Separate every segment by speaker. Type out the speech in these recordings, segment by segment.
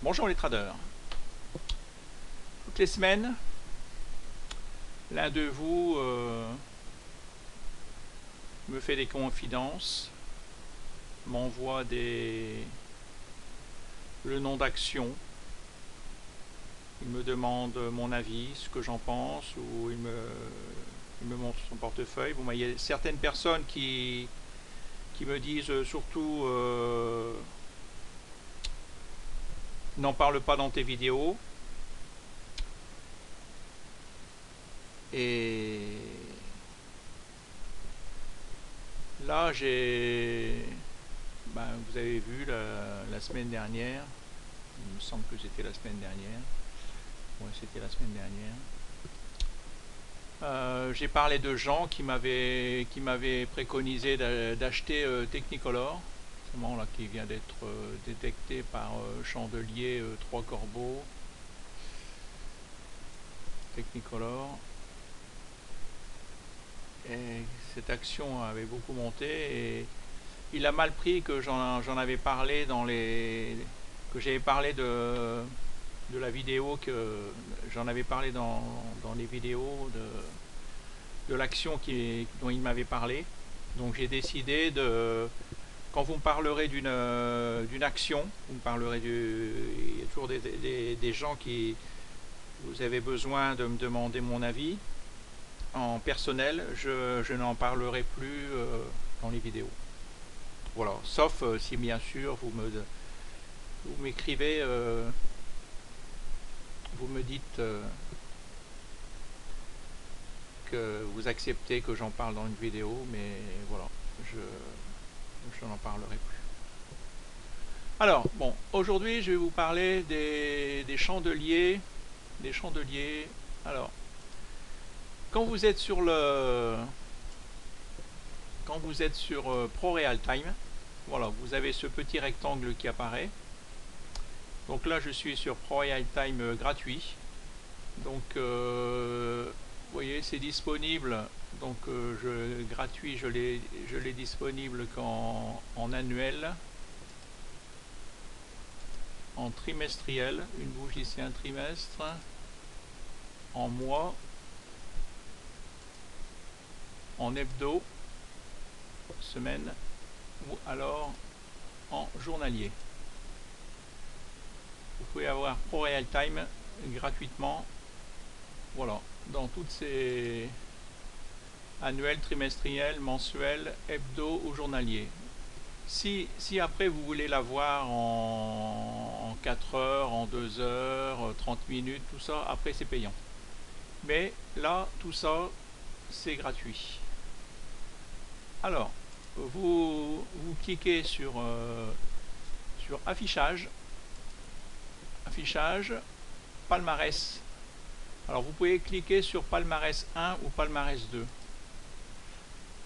Speaker 1: Bonjour les traders. Toutes les semaines, l'un de vous me fait des confidences, m'envoie le nom d'action, il me demande mon avis, ce que j'en pense, ou il me montre son portefeuille. Bon, il y a certaines personnes qui me disent surtout n'en parle pas dans tes vidéos. Et là, vous avez vu la semaine dernière, il me semble que c'était la semaine dernière. Ouais, c'était la semaine dernière. J'ai parlé de gens qui m'avaient préconisé d'acheter Technicolor, là, qui vient d'être détecté par Chandelier 3 Corbeaux. Technicolor. Et cette action avait beaucoup monté et il a mal pris que j'en avais parlé que j'avais parlé de la vidéo, que j'en avais parlé dans les vidéos de l'action dont il m'avait parlé. Donc j'ai décidé quand vous me parlerez d'une action, vous me parlerez il y a toujours des gens qui vous avez besoin de me demander mon avis en personnel, je n'en parlerai plus dans les vidéos. Voilà, sauf si bien sûr vous m'écrivez, vous me dites que vous acceptez que j'en parle dans une vidéo, mais voilà, je n'en parlerai plus. Alors, bon, aujourd'hui je vais vous parler des chandeliers. Des chandeliers. Alors, quand vous êtes sur Pro Real Time, voilà, vous avez ce petit rectangle qui apparaît. Donc là, je suis sur Pro Real Time gratuit. Donc, vous voyez, c'est disponible. Donc, gratuit, je l'ai disponible en annuel, en trimestriel, une bougie ici un trimestre, en mois, en hebdo, semaine, ou alors en journalier. Vous pouvez avoir Pro Real Time gratuitement, voilà, dans toutes ces annuels, trimestriels, mensuels, hebdo ou journalier. Si après vous voulez l'avoir en 4 heures, en 2 heures, 30 minutes, tout ça, après c'est payant. Mais là, tout ça, c'est gratuit. Alors, vous cliquez sur affichage, palmarès. Alors vous pouvez cliquer sur palmarès 1 ou palmarès 2.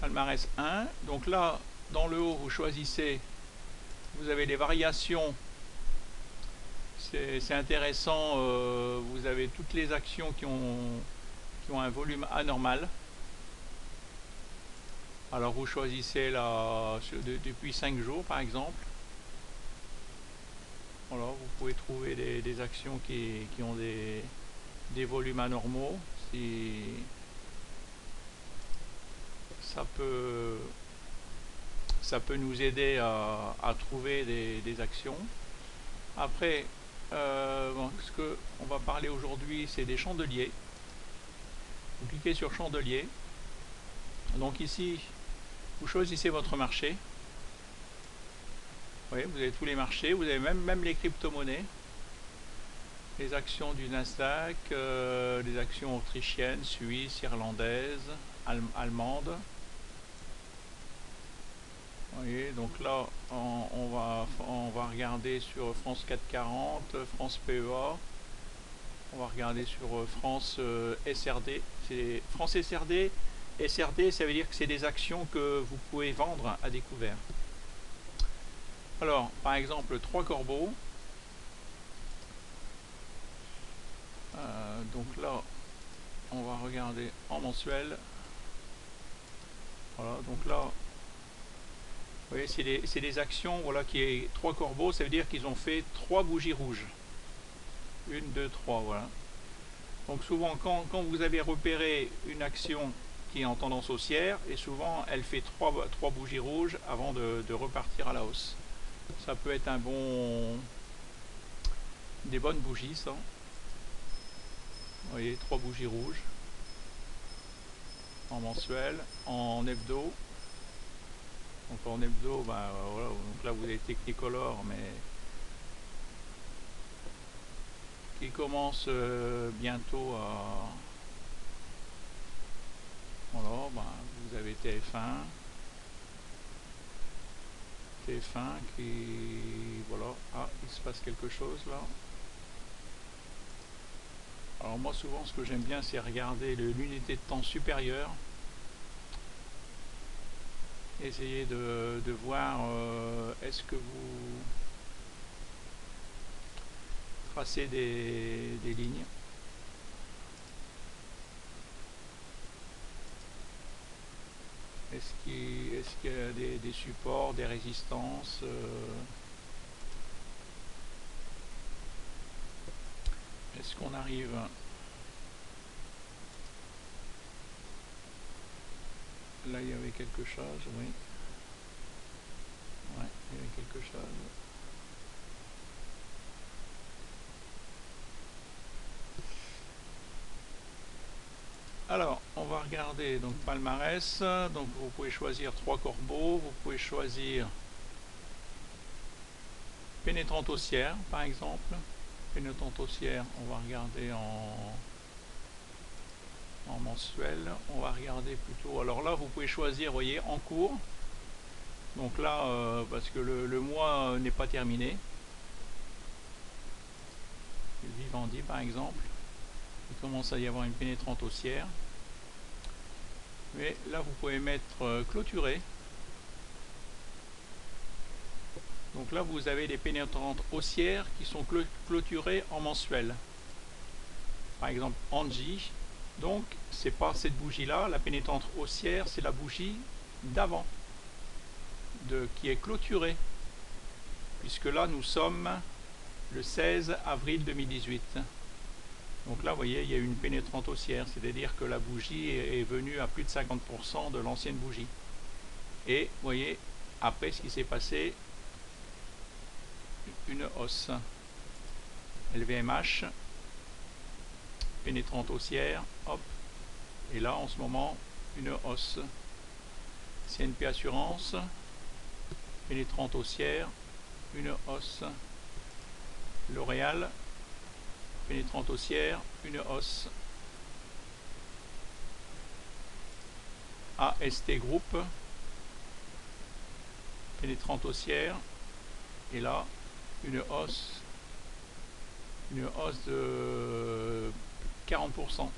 Speaker 1: Palmarès 1, donc là, dans le haut, vous choisissez, vous avez les variations, c'est intéressant, vous avez toutes les actions qui ont un volume anormal. Alors vous choisissez là, depuis 5 jours par exemple. Voilà, vous pouvez trouver des actions qui ont des volumes anormaux. Si ça peut nous aider à trouver des actions. Après, ce qu'on va parler aujourd'hui, c'est des chandeliers. Vous cliquez sur chandelier. Donc ici, vous choisissez votre marché. Oui, vous avez tous les marchés, vous avez même les crypto-monnaies, les actions du Nasdaq, les actions autrichiennes, suisses, irlandaises, allemandes. Vous voyez, donc là, on va regarder sur France 440, France PEA, on va regarder sur France SRD. C'est France SRD. SRD, ça veut dire que c'est des actions que vous pouvez vendre à découvert. Alors, par exemple, 3 corbeaux. Donc là, on va regarder en mensuel. Voilà, donc là, vous voyez, c'est des actions, voilà, qui est 3 corbeaux, ça veut dire qu'ils ont fait 3 bougies rouges. 1, 2, 3, voilà. Donc souvent, quand vous avez repéré une action qui est en tendance haussière, et souvent elle fait 3 bougies rouges avant de repartir à la hausse. Ça peut être des bonnes bougies, ça. Vous voyez, 3 bougies rouges en mensuel, en hebdo. Donc en hebdo, ben, voilà, donc là vous avez Technicolor, mais qui commence bientôt à... Voilà, ben, vous avez TF1 qui... Voilà, ah, il se passe quelque chose là. Alors moi souvent ce que j'aime bien c'est regarder l'unité de temps supérieure. Essayez de voir est-ce que vous tracez des lignes. Est-ce qu'il y a des supports, des résistances est-ce qu'on arrive... Là il y avait quelque chose, oui. Ouais, il y avait quelque chose. Alors, on va regarder donc palmarès. Donc vous pouvez choisir 3 corbeaux, vous pouvez choisir pénétrante haussière par exemple. Pénétrante haussière, on va regarder en mensuel. On va regarder plutôt... Alors là, vous pouvez choisir, vous voyez, en cours. Donc là, parce que le mois n'est pas terminé. Le Vivendi par exemple. Il commence à y avoir une pénétrante haussière. Mais là, vous pouvez mettre clôturer. Donc là, vous avez les pénétrantes haussières qui sont clôturées en mensuel. Par exemple, Angie. Donc, c'est pas cette bougie-là. La pénétrante haussière, c'est la bougie d'avant, qui est clôturée. Puisque là, nous sommes le 16 avril 2018. Donc là, vous voyez, il y a une pénétrante haussière. C'est-à-dire que la bougie est venue à plus de 50% de l'ancienne bougie. Et, vous voyez, après, ce qui s'est passé... une hausse. LVMH, pénétrante haussière, hop, et là en ce moment une hausse. CNP Assurance, pénétrante haussière, une hausse. L'Oréal, pénétrante haussière, une hausse. AST Group, pénétrante haussière, et là une hausse de 40%. Vous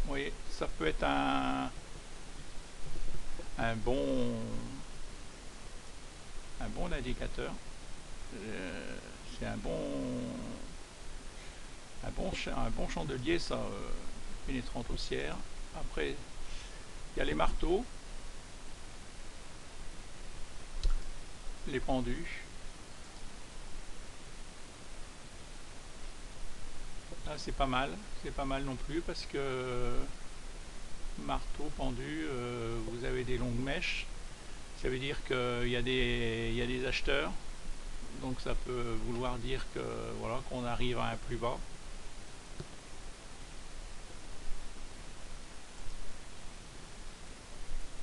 Speaker 1: voyez, ça peut être un bon indicateur. C'est un bon chandelier, ça, pénétrante haussière. Après, il y a les marteaux, les pendus. Là, c'est pas mal non plus parce que marteau, pendu, vous avez des longues mèches. Ça veut dire qu'il y a des acheteurs. Donc ça peut vouloir dire que voilà qu'on arrive à un plus bas.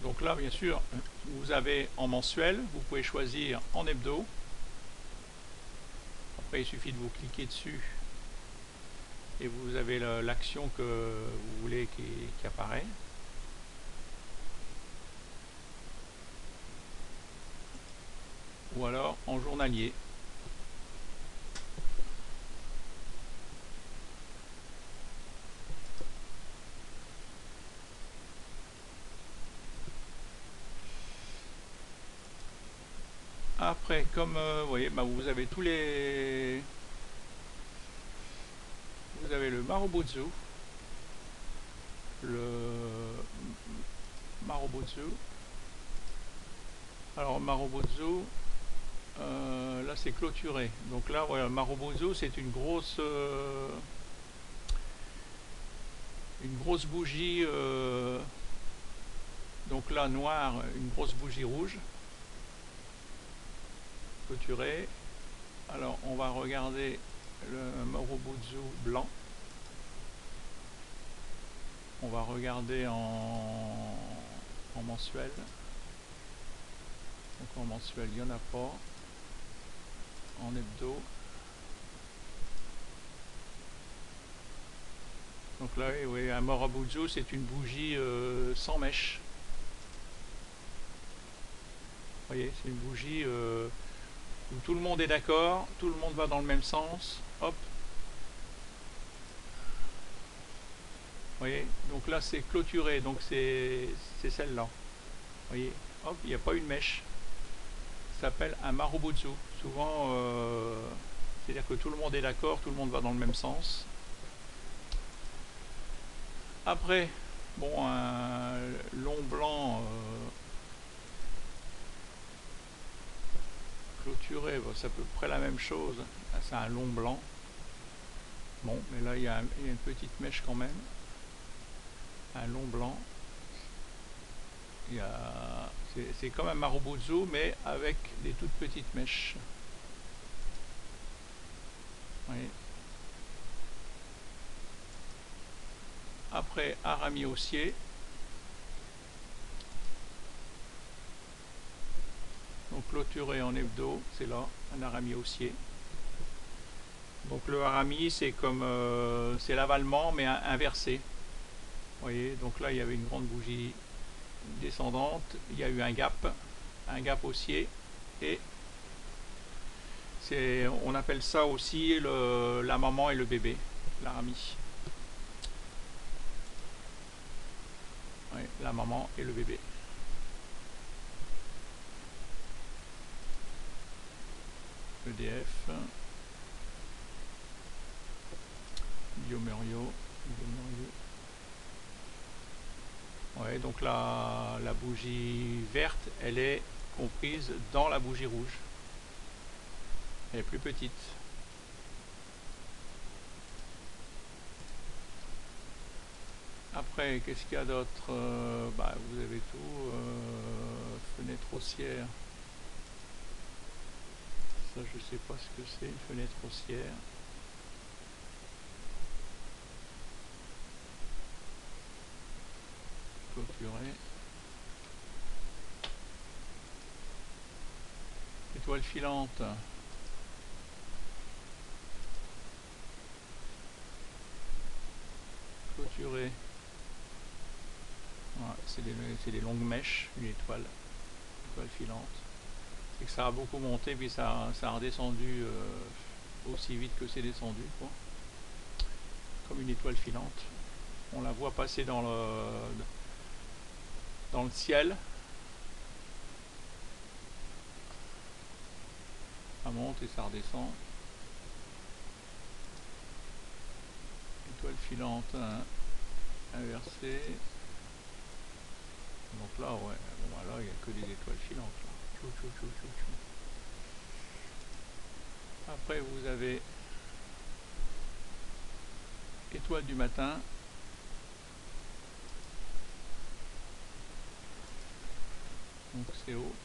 Speaker 1: Donc là, bien sûr, vous avez en mensuel, vous pouvez choisir en hebdo. Après, il suffit de vous cliquer dessus et vous avez l'action que vous voulez qui apparaît. Ou alors en journalier. Après, comme vous voyez, bah, vous avez tous les... Vous avez le Marobutsu. Le Marobutsu. Alors Marobutsu, Là c'est clôturé. Donc là voilà, Marubozu c'est une grosse bougie. Donc là noire, une grosse bougie rouge. Clôturé. Alors on va regarder le Marubozu blanc. On va regarder en mensuel. Donc en mensuel, il n'y en a pas. En hebdo. Donc là, oui, un Marubozu, c'est une bougie sans mèche. Vous voyez, c'est une bougie où tout le monde est d'accord, tout le monde va dans le même sens. Hop. Vous voyez, donc là c'est clôturé, donc c'est celle-là. Vous voyez, hop, il n'y a pas une mèche. Ça s'appelle un Marubozu. Souvent, c'est-à-dire que tout le monde est d'accord, tout le monde va dans le même sens. Après, bon, un long blanc clôturé, bon, c'est à peu près la même chose. C'est un long blanc. Bon, mais là il y a une petite mèche quand même. Un long blanc. C'est comme un Marubozu, mais avec des toutes petites mèches. Oui. Après, Arami haussier. Donc clôturé en hebdo, c'est là, un Arami haussier. Donc le Arami, c'est comme c'est l'avalement, mais inversé. Vous voyez, donc là il y avait une grande bougie descendante, il y a eu un gap haussier, et on appelle ça aussi la maman et le bébé, l'Arami. Oui, la maman et le bébé. EDF, Biomerio. Ouais, donc la bougie verte, elle est comprise dans la bougie rouge. Elle est plus petite. Après, qu'est-ce qu'il y a d'autre? Vous avez tout. Fenêtre haussière. Ça, je sais pas ce que c'est, une fenêtre haussière. Clôturée. Étoile filante. Clôturée. Voilà, c'est des longues mèches, une étoile filante. C'est que ça a beaucoup monté, puis ça a redescendu aussi vite que c'est descendu, quoi. Comme une étoile filante. On la voit passer dans le ciel. Ça monte et ça redescend. Étoile filante inversée. Donc là, ouais, bon, là, il n'y a que des étoiles filantes. Là. Tchou, tchou, tchou, tchou, tchou. Après, vous avez étoile du matin. Donc c'est haut.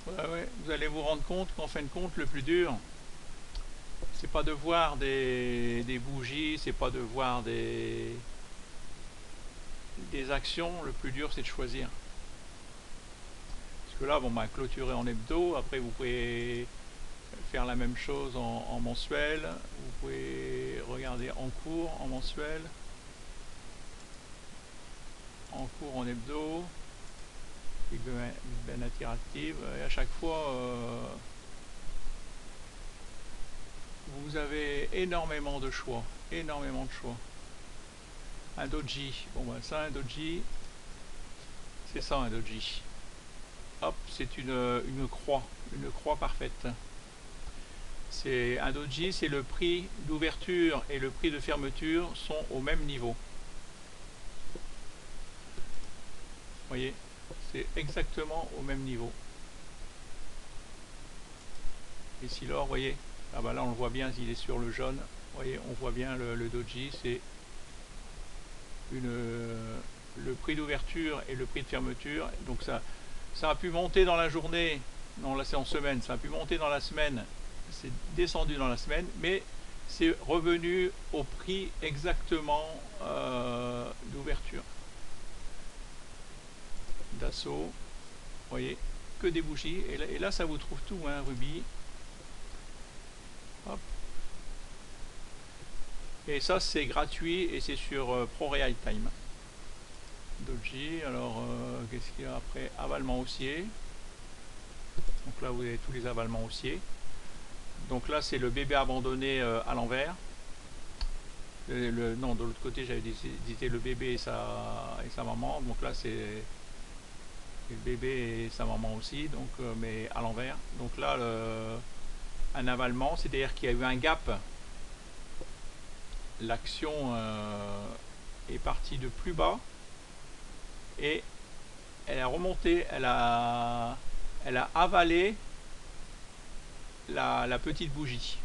Speaker 1: Ouais, vous allez vous rendre compte qu'en fin de compte, le plus dur, c'est pas de voir des bougies, c'est pas de voir des actions. Le plus dur, c'est de choisir. Parce que là, bon, clôturer en hebdo. Après, vous pouvez faire la même chose en mensuel. Vous pouvez regarder en cours en mensuel, en cours en hebdo. Big Ben interactive, et à chaque fois vous avez énormément de choix, un doji, bon ça, un doji, c'est ça, un doji. Hop, c'est une croix parfaite. C'est un doji, c'est le prix d'ouverture et le prix de fermeture sont au même niveau. voyez, c'est exactement au même niveau. Et si l'or, vous voyez, ah bah là on le voit bien, il est sur le jaune, vous voyez, on voit bien le doji, c'est le prix d'ouverture et le prix de fermeture. Donc ça a pu monter dans la journée, non là c'est en semaine, ça a pu monter dans la semaine, c'est descendu dans la semaine, mais c'est revenu au prix exactement d'ouverture. Dassault, vous voyez, que des bougies, et là ça vous trouve tout, hein, Ruby. Hop. Et ça c'est gratuit et c'est sur ProRealTime. Doji, alors qu'est-ce qu'il y a après? Avalement haussier. Donc là vous avez tous les avalements haussiers. Donc là c'est le bébé abandonné à l'envers. Non, de l'autre côté j'avais dit le bébé et sa maman. Donc là c'est le bébé et sa maman aussi, donc mais à l'envers. Donc là un avalement, c'est-à-dire qu'il y a eu un gap. L'action est partie de plus bas et elle a remonté, elle a avalé la petite bougie.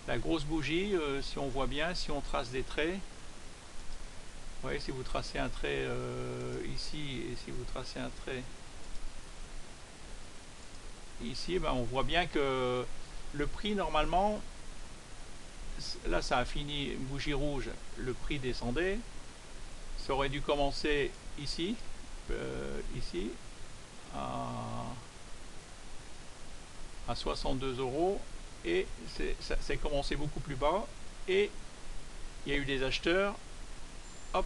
Speaker 1: La grosse bougie, si on voit bien, si on trace des traits, vous voyez, si vous tracez un trait ici et si vous tracez un trait ici, ben on voit bien que le prix normalement, là ça a fini une bougie rouge, le prix descendait, ça aurait dû commencer ici, ici à 62 € et c'est commencé beaucoup plus bas et il y a eu des acheteurs, hop,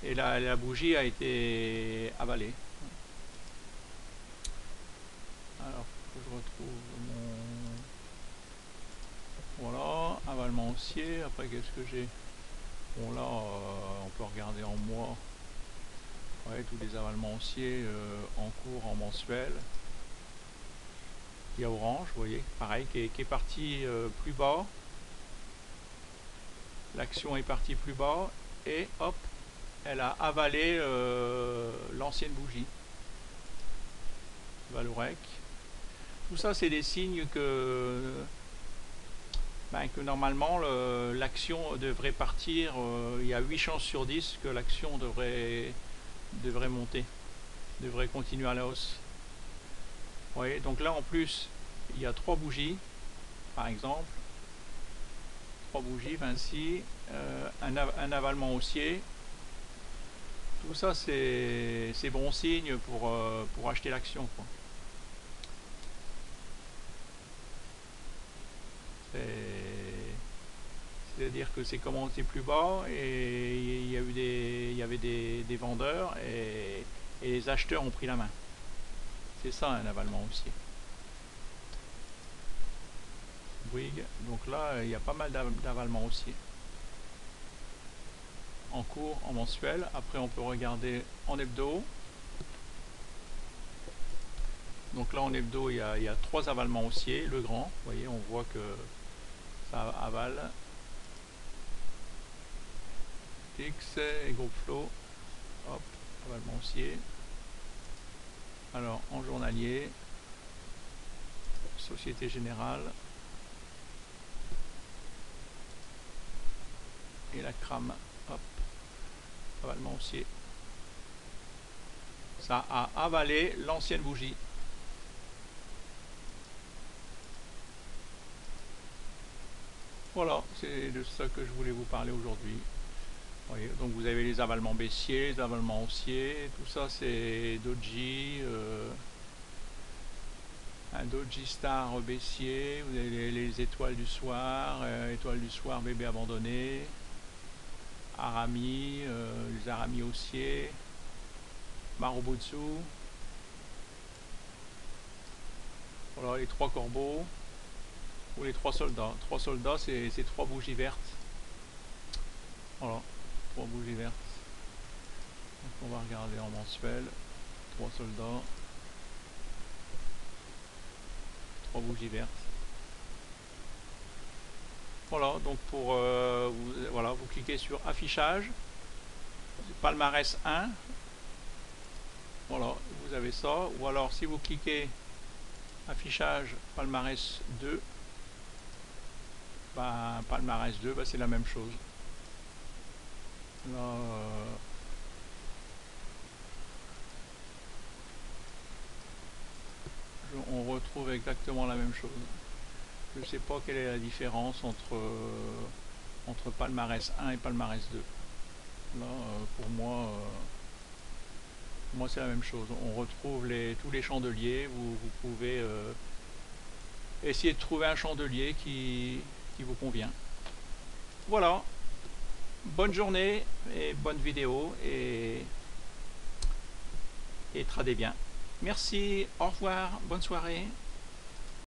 Speaker 1: et la bougie a été avalée. Alors que je retrouve mon, voilà, avalement haussier. Après qu'est-ce que j'ai? Bon là on peut regarder en mois, ouais, tous les avalements haussiers en cours, en mensuel. Il y a Orange, vous voyez, pareil, qui est parti plus bas. L'action est partie plus bas et hop, elle a avalé l'ancienne bougie. Valorec. Tout ça, c'est des signes que normalement l'action devrait partir. Il y a 8 chances sur 10 que l'action devrait monter, devrait continuer à la hausse. Vous voyez, donc là en plus, il y a 3 bougies, par exemple. 3 bougies, Vinci, un avalement haussier. Tout ça, c'est bon signe pour acheter l'action, quoi. C'est-à-dire que c'est commencé plus bas et il y avait des vendeurs et les acheteurs ont pris la main. C'est ça un avalement haussier. Bouygues, donc là il y a pas mal d'avalements haussiers. En cours, en mensuel. Après on peut regarder en hebdo. Donc là en hebdo il y a 3 avalements haussiers. Le grand, vous voyez, on voit que ça avale. X et groupe flow, hop, avalement haussier. Alors en journalier, Société Générale et la crame, hop, avalement haussier. Ça a avalé l'ancienne bougie. Voilà, c'est de ça que je voulais vous parler aujourd'hui. Donc vous avez les avalements baissiers, les avalements haussiers, tout ça c'est doji, un doji star baissier, vous avez les étoiles du soir, bébé abandonné, Arami, les Arami haussiers, Marubutsu, voilà les 3 corbeaux, ou les 3 soldats. 3 soldats c'est 3 bougies vertes, voilà. 3 bougies vertes. Donc on va regarder en mensuel. 3 soldats. 3 bougies vertes. Voilà, donc pour voilà, vous cliquez sur affichage palmarès 1, voilà, vous avez ça. Ou alors si vous cliquez affichage palmarès 2, palmarès 2, c'est la même chose. Là, on retrouve exactement la même chose. Je ne sais pas quelle est la différence entre palmarès 1 et palmarès 2. Là, pour moi c'est la même chose. On retrouve tous les chandeliers. Vous pouvez essayer de trouver un chandelier qui vous convient. Voilà. Bonne journée et bonne vidéo et tradez bien. Merci, au revoir, bonne soirée.